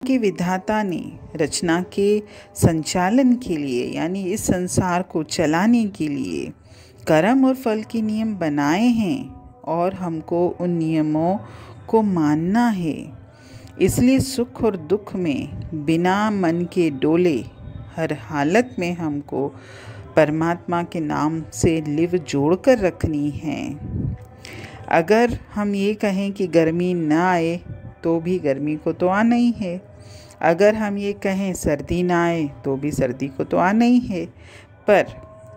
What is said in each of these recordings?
कि विधाता ने रचना के संचालन के लिए यानी इस संसार को चलाने के लिए कर्म और फल के नियम बनाए हैं और हमको उन नियमों को मानना है। इसलिए सुख और दुख में बिना मन के डोले हर हालत में हमको परमात्मा के नाम से लिव जोड़ कर रखनी है। अगर हम ये कहें कि गर्मी ना आए तो भी गर्मी को तो आना ही है, अगर हम ये कहें सर्दी ना आए तो भी सर्दी को तो आना ही है, पर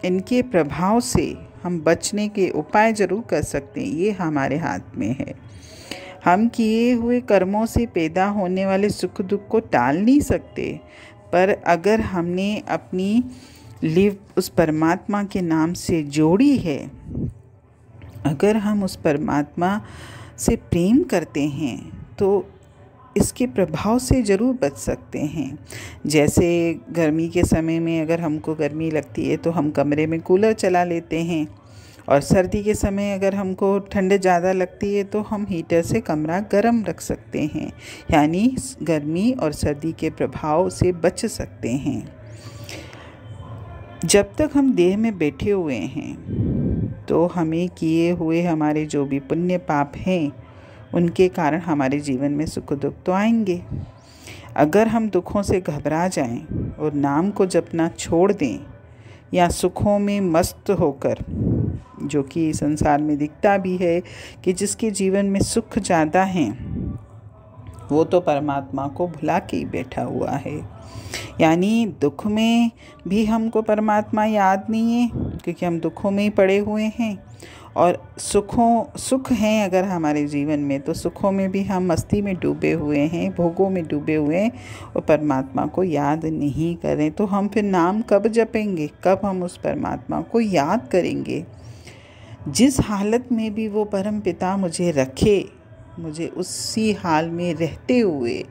इनके प्रभाव से हम बचने के उपाय ज़रूर कर सकते हैं। ये हमारे हाथ में है। हम किए हुए कर्मों से पैदा होने वाले सुख दुख को टाल नहीं सकते, पर अगर हमने अपनी लिव उस परमात्मा के नाम से जोड़ी है, अगर हम उस परमात्मा से प्रेम करते हैं तो इसके प्रभाव से ज़रूर बच सकते हैं। जैसे गर्मी के समय में अगर हमको गर्मी लगती है तो हम कमरे में कूलर चला लेते हैं, और सर्दी के समय अगर हमको ठंड ज़्यादा लगती है तो हम हीटर से कमरा गर्म रख सकते हैं, यानी गर्मी और सर्दी के प्रभाव से बच सकते हैं। जब तक हम देह में बैठे हुए हैं तो हमें किए हुए हमारे जो भी पुण्य पाप हैं उनके कारण हमारे जीवन में सुख दुख तो आएंगे। अगर हम दुखों से घबरा जाएं और नाम को जपना छोड़ दें या सुखों में मस्त होकर, जो कि संसार में दिखता भी है कि जिसके जीवन में सुख ज़्यादा हैं वो तो परमात्मा को भुला के ही बैठा हुआ है। यानी दुख में भी हमको परमात्मा याद नहीं है क्योंकि हम दुखों में ही पड़े हुए हैं, और सुख हैं अगर हमारे जीवन में तो सुखों में भी हम मस्ती में डूबे हुए हैं, भोगों में डूबे हुए हैं और परमात्मा को याद नहीं करें तो हम फिर नाम कब जपेंगे, कब हम उस परमात्मा को याद करेंगे। जिस हालत में भी वो परम पिता मुझे रखे, मुझे उसी हाल में रहते हुए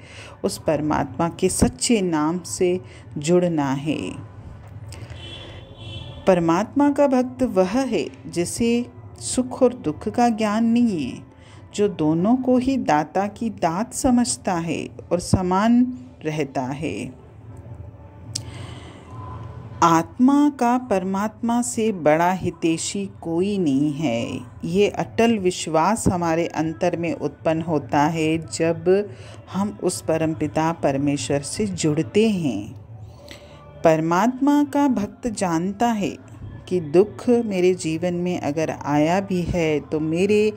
उस परमात्मा के सच्चे नाम से जुड़ना है। परमात्मा का भक्त वह है जिसे सुख और दुख का ज्ञान नहीं है, जो दोनों को ही दाता की दात समझता है और समान रहता है। आत्मा का परमात्मा से बड़ा हितैषी कोई नहीं है। ये अटल विश्वास हमारे अंतर में उत्पन्न होता है जब हम उस परमपिता परमेश्वर से जुड़ते हैं। परमात्मा का भक्त जानता है कि दुख मेरे जीवन में अगर आया भी है तो मेरे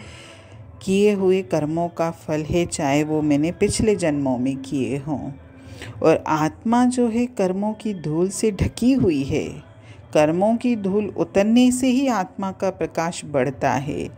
किए हुए कर्मों का फल है, चाहे वो मैंने पिछले जन्मों में किए हों। और आत्मा जो है कर्मों की धूल से ढकी हुई है। कर्मों की धूल उतरने से ही आत्मा का प्रकाश बढ़ता है।